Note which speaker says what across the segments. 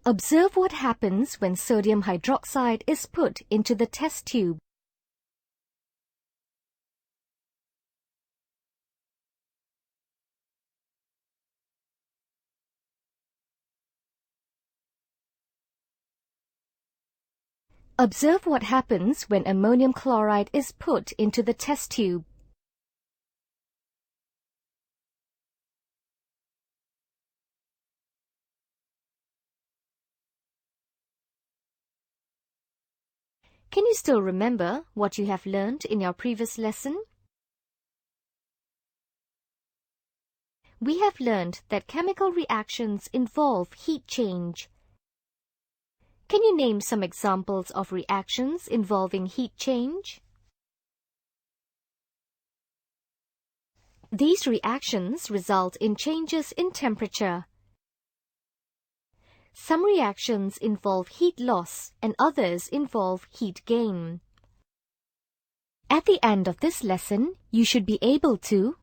Speaker 1: Observe what happens when sodium hydroxide is put into the test tube. Observe what happens when ammonium chloride is put into the test tube. Can you still remember what you have learned in your previous lesson? We have learned that chemical reactions involve heat change. Can you name some examples of reactions involving heat change? These reactions result in changes in temperature. Some reactions involve heat loss and others involve heat gain. At the end of this lesson, you should be able to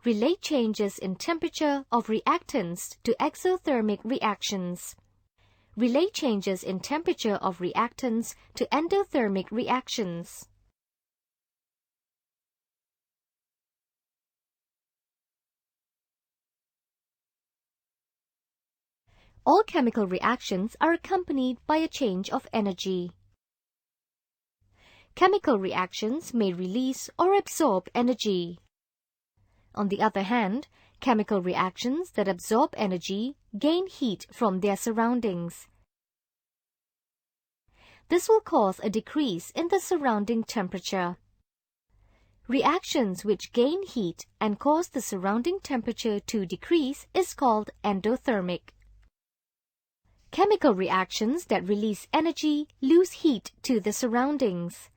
Speaker 1: relate changes in temperature of reactants to exothermic reactions. Relate changes in temperature of reactants to endothermic reactions. All chemical reactions are accompanied by a change of energy. Chemical reactions may release or absorb energy. On the other hand, chemical reactions that absorb energy gain heat from their surroundings. This will cause a decrease in the surrounding temperature. Reactions which gain heat and cause the surrounding temperature to decrease is called endothermic. Chemical reactions that release energy lose heat to the surroundings.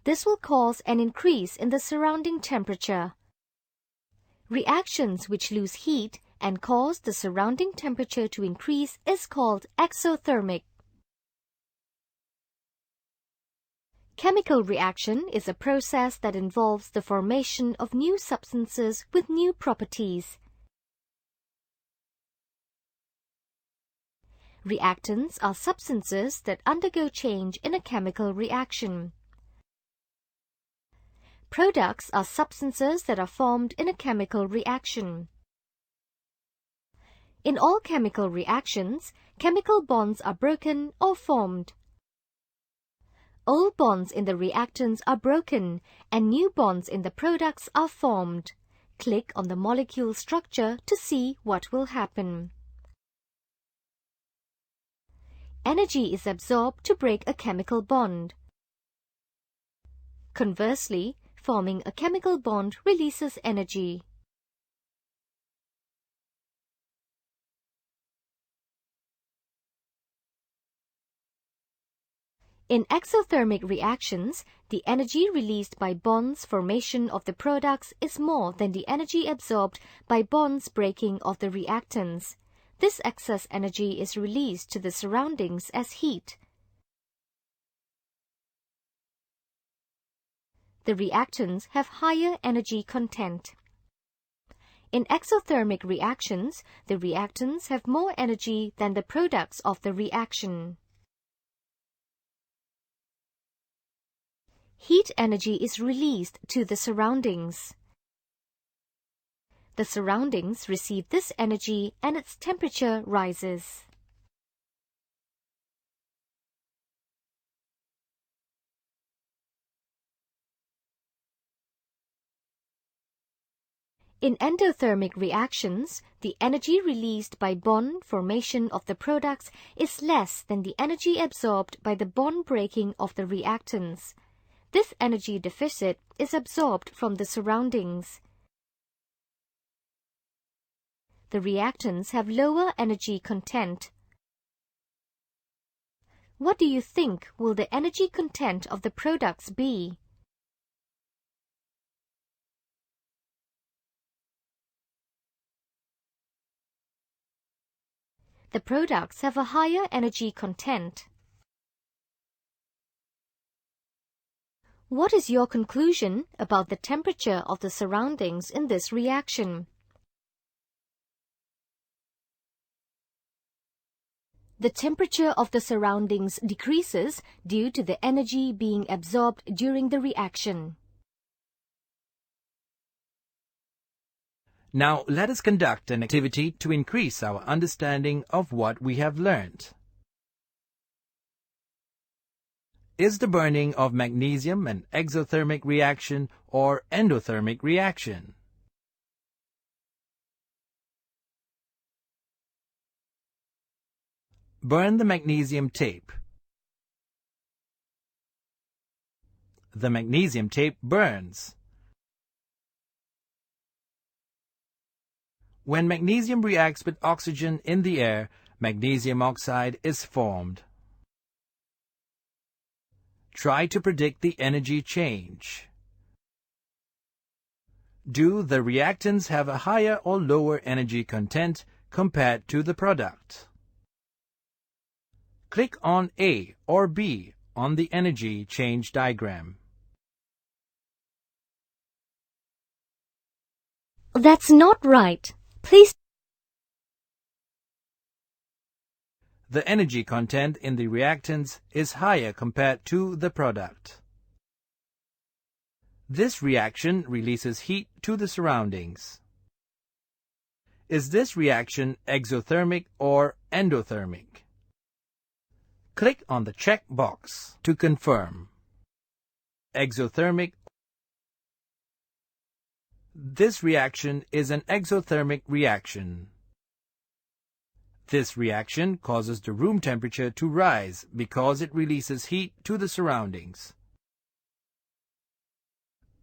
Speaker 1: This will cause an increase in the surrounding temperature. Reactions which lose heat and cause the surrounding temperature to increase is called exothermic. Chemical reaction is a process that involves the formation of new substances with new properties. Reactants are substances that undergo change in a chemical reaction. Products are substances that are formed in a chemical reaction. In all chemical reactions, chemical bonds are broken or formed. Old bonds in the reactants are broken and new bonds in the products are formed. Click on the molecule structure to see what will happen. Energy is absorbed to break a chemical bond. Conversely, forming a chemical bond releases energy. In exothermic reactions, the energy released by bonds formation of the products is more than the energy absorbed by bonds breaking of the reactants. This excess energy is released to the surroundings as heat. The reactants have higher energy content. In exothermic reactions, the reactants have more energy than the products of the reaction. Heat energy is released to the surroundings. The surroundings receive this energy and its temperature rises. In endothermic reactions, the energy released by bond formation of the products is less than the energy absorbed by the bond breaking of the reactants. This energy deficit is absorbed from the surroundings. The reactants have lower energy content. What do you think will the energy content of the products be? The products have a higher energy content. What is your conclusion about the temperature of the surroundings in this reaction? The temperature of the surroundings decreases due to the energy being absorbed during the reaction.
Speaker 2: Now let us conduct an activity to increase our understanding of what we have learned. Is the burning of magnesium an exothermic reaction or endothermic reaction? Burn the magnesium tape. The magnesium tape burns. When magnesium reacts with oxygen in the air, magnesium oxide is formed. Try to predict the energy change. Do the reactants have a higher or lower energy content compared to the product? Click on A or B on the energy change diagram.
Speaker 1: That's not right. Please.
Speaker 2: The energy content in the reactants is higher compared to the product. This reaction releases heat to the surroundings. Is this reaction exothermic or endothermic? Click on the check box to confirm. Exothermic. This reaction is an exothermic reaction. This reaction causes the room temperature to rise because it releases heat to the surroundings.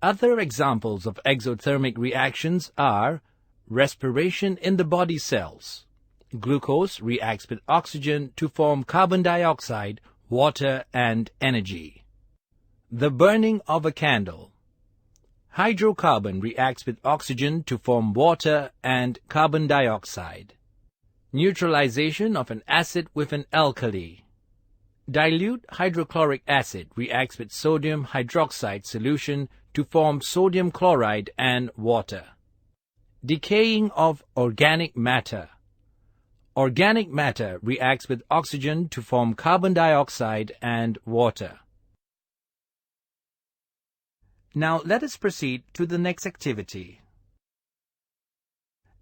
Speaker 2: Other examples of exothermic reactions are respiration in the body cells. Glucose reacts with oxygen to form carbon dioxide, water, and energy. The burning of a candle. Hydrocarbon reacts with oxygen to form water and carbon dioxide. Neutralization of an acid with an alkali. Dilute hydrochloric acid reacts with sodium hydroxide solution to form sodium chloride and water. Decaying of organic matter. Organic matter reacts with oxygen to form carbon dioxide and water. Now let us proceed to the next activity.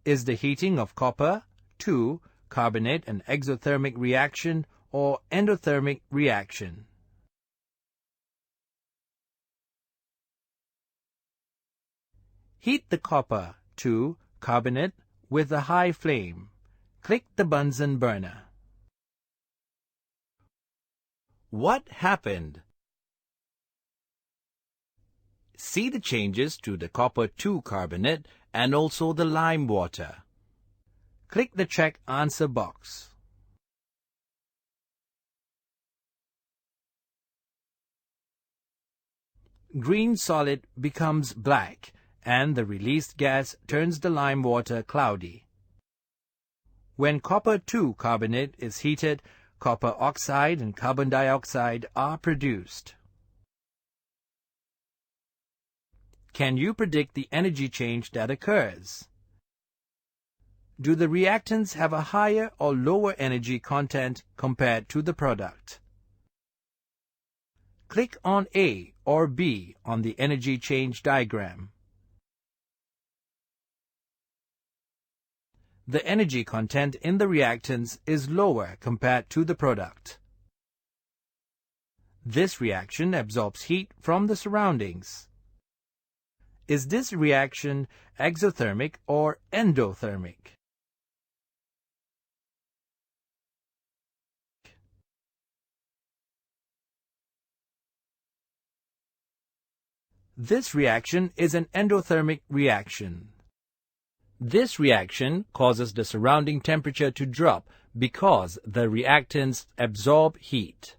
Speaker 2: Is the heating of copper 2 carbonate an exothermic reaction or endothermic reaction? Heat the copper 2 carbonate with a high flame. Click the Bunsen burner. What happened? See the changes to the copper 2 carbonate and also the lime water. Click the check answer box. Green solid becomes black and the released gas turns the lime water cloudy. When copper 2 carbonate is heated, copper oxide and carbon dioxide are produced. Can you predict the energy change that occurs? Do the reactants have a higher or lower energy content compared to the product? Click on A or B on the energy change diagram. The energy content in the reactants is lower compared to the product. This reaction absorbs heat from the surroundings. Is this reaction exothermic or endothermic? This reaction is an endothermic reaction. This reaction causes the surrounding temperature to drop because the reactants absorb heat.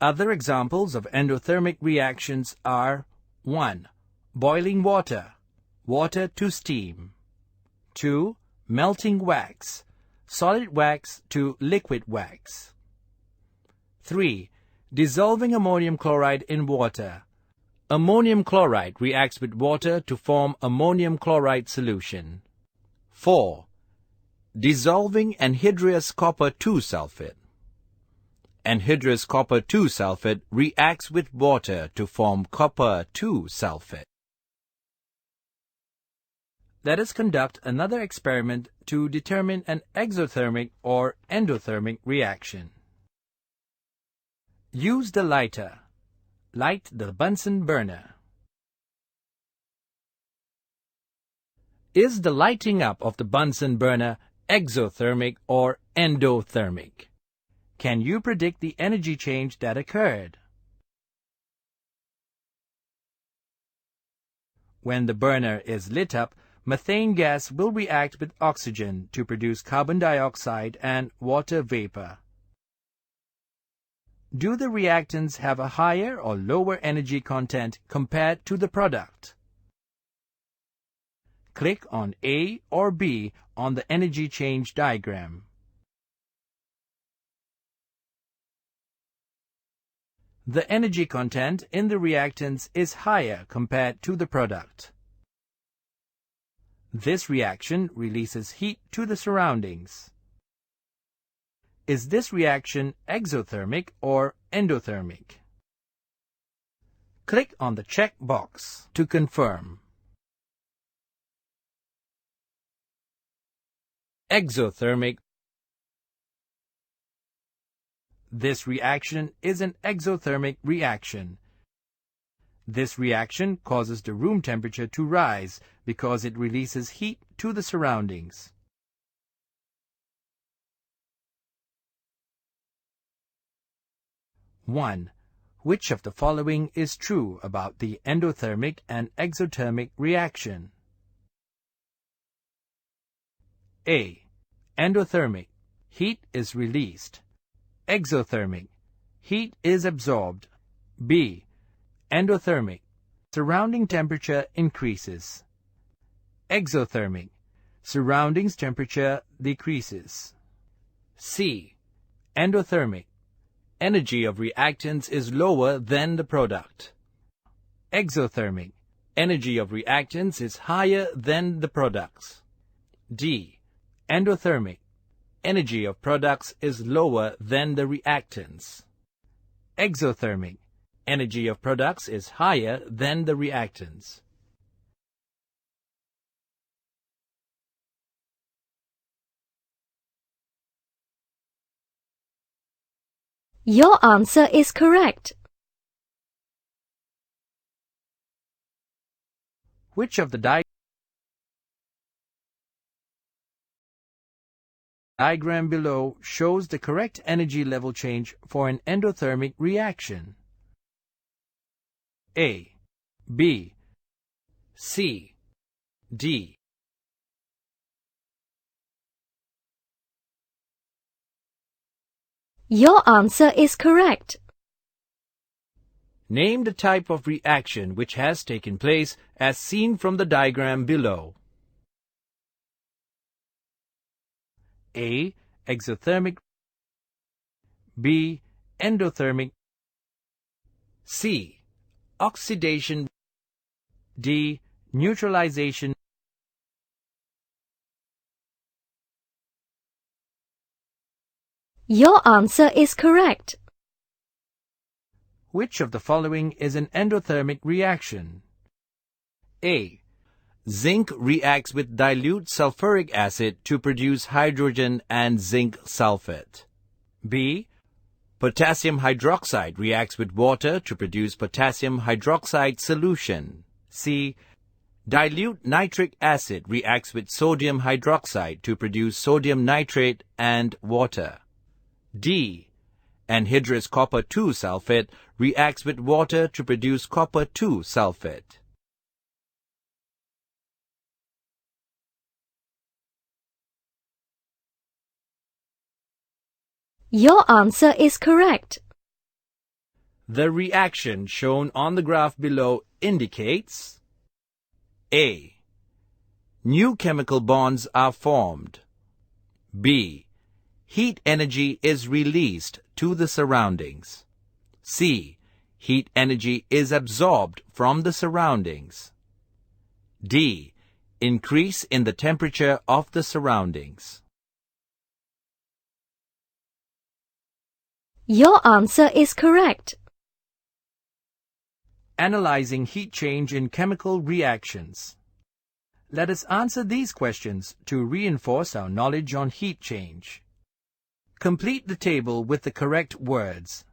Speaker 2: Other examples of endothermic reactions are 1. Boiling water, water to steam. 2. Melting wax, solid wax to liquid wax. 3. Dissolving ammonium chloride in water. Ammonium chloride reacts with water to form ammonium chloride solution. 4. Dissolving anhydrous copper 2 sulfate. Anhydrous copper 2 sulfate reacts with water to form copper 2 sulfate. Let us conduct another experiment to determine an exothermic or endothermic reaction. Use the lighter. Light the Bunsen burner. Is the lighting up of the Bunsen burner exothermic or endothermic? Can you predict the energy change that occurred? When the burner is lit up, methane gas will react with oxygen to produce carbon dioxide and water vapor. Do the reactants have a higher or lower energy content compared to the product? Click on A or B on the energy change diagram. The energy content in the reactants is higher compared to the product. This reaction releases heat to the surroundings. Is this reaction exothermic or endothermic? Click on the check box to confirm. Exothermic. This reaction is an exothermic reaction. This reaction causes the room temperature to rise because it releases heat to the surroundings. One. Which of the following is true about the endothermic and exothermic reaction? A. Endothermic. Heat is released. Exothermic. Heat is absorbed. B. Endothermic. Surrounding temperature increases. Exothermic. Surroundings temperature decreases. C. Endothermic. Energy of reactants is lower than the product. Exothermic. Energy of reactants is higher than the products. D. Endothermic. Energy of products is lower than the reactants. Exothermic. Energy of products is higher than the reactants.
Speaker 1: Your answer is correct.
Speaker 2: Which of the diagram below shows the correct energy level change for an endothermic reaction? A, B, C, D.
Speaker 1: Your answer is correct.
Speaker 2: Name the type of reaction which has taken place as seen from the diagram below. A. Exothermic. B. Endothermic. C. Oxidation. D. Neutralization.
Speaker 1: Your answer is correct.
Speaker 2: Which of the following is an endothermic reaction? A. Zinc reacts with dilute sulfuric acid to produce hydrogen and zinc sulfate. B. Potassium hydroxide reacts with water to produce potassium hydroxide solution. C. Dilute nitric acid reacts with sodium hydroxide to produce sodium nitrate and water. D. Anhydrous copper 2 sulfate reacts with water to produce copper 2 sulfate.
Speaker 1: Your answer is correct.
Speaker 2: The reaction shown on the graph below indicates A. New chemical bonds are formed. B. Heat energy is released to the surroundings. C. Heat energy is absorbed from the surroundings. D. Increase in the temperature of the surroundings.
Speaker 1: Your answer is correct.
Speaker 2: Analyzing heat change in chemical reactions. Let us answer these questions to reinforce our knowledge on heat change. Complete the table with the correct words.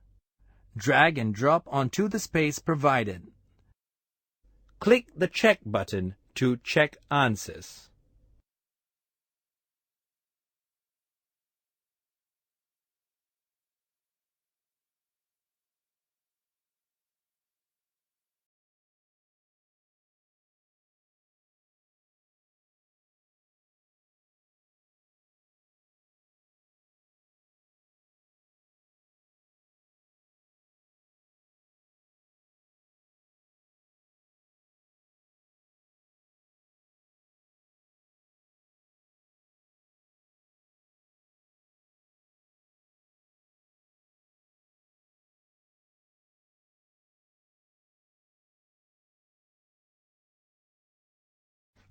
Speaker 2: Drag and drop onto the space provided. Click the check button to check answers.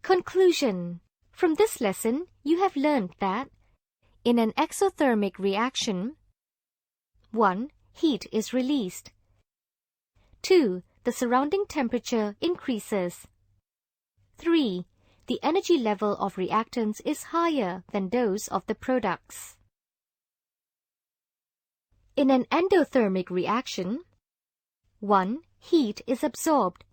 Speaker 1: Conclusion. From this lesson, you have learned that in an exothermic reaction, 1. Heat is released. 2. The surrounding temperature increases. 3. The energy level of reactants is higher than those of the products. In an endothermic reaction, 1. Heat is absorbed.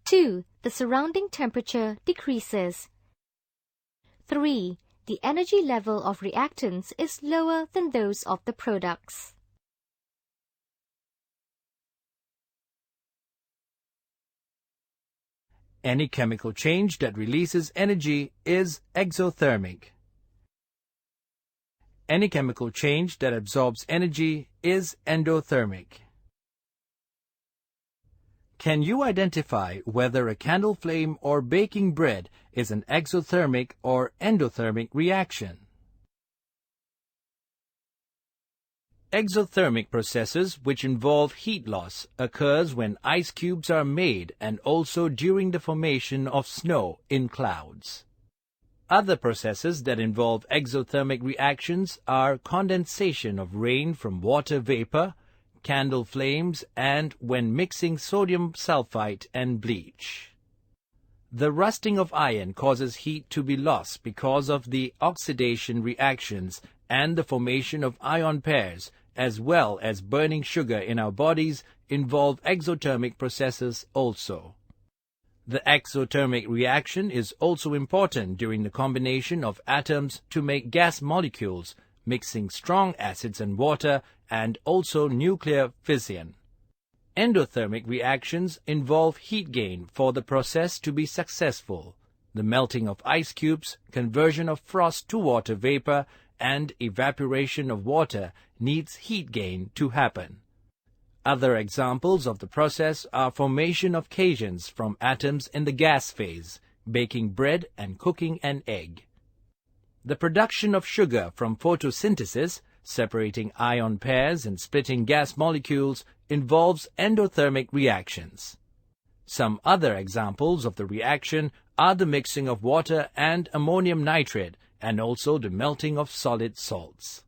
Speaker 1: 2. The surrounding temperature decreases. 3. The energy level of reactants is lower than those of the products.
Speaker 2: Any chemical change that releases energy is exothermic. Any chemical change that absorbs energy is endothermic. Can you identify whether a candle flame or baking bread is an exothermic or endothermic reaction? Exothermic processes which involve heat loss occurs when ice cubes are made and also during the formation of snow in clouds. Other processes that involve exothermic reactions are condensation of rain from water vapor, candle flames, and when mixing sodium sulfite and bleach. The rusting of iron causes heat to be lost because of the oxidation reactions and the formation of ion pairs, as well as burning sugar in our bodies, involve exothermic processes also. The exothermic reaction is also important during the combination of atoms to make gas molecules, mixing strong acids and water, and also nuclear fission. Endothermic reactions involve heat gain for the process to be successful. The melting of ice cubes, conversion of frost to water vapor, and evaporation of water needs heat gain to happen. Other examples of the process are formation of cations from atoms in the gas phase, baking bread and cooking an egg. The production of sugar from photosynthesis, separating ion pairs and splitting gas molecules, involves endothermic reactions. Some other examples of the reaction are the mixing of water and ammonium nitrate, and also the melting of solid salts.